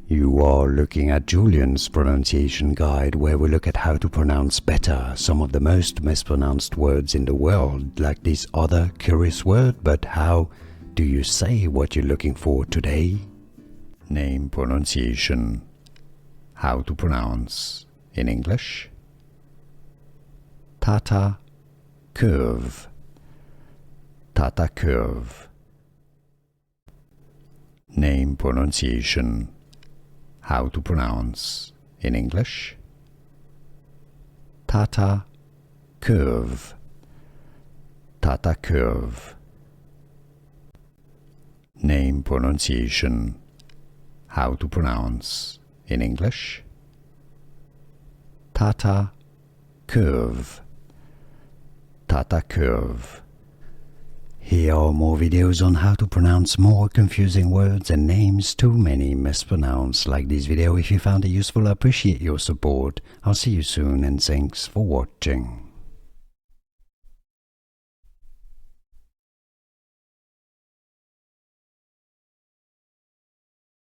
You are looking at Julian's pronunciation guide, where we look at how to pronounce better some of the most mispronounced words in the world, like this other curious word. But how do you say what you're looking for today? Name pronunciation. How to pronounce in English. Tata Curvv. Tata Curvv. Name pronunciation. How to pronounce in English. Tata Curvv. Tata Curvv. Name pronunciation. How to pronounce in English. Tata Curvv. Tata Curvv. Here are more videos on how to pronounce more confusing words and names too many mispronounced. Like this video if you found it useful. I appreciate your support. I'll see you soon and thanks for watching.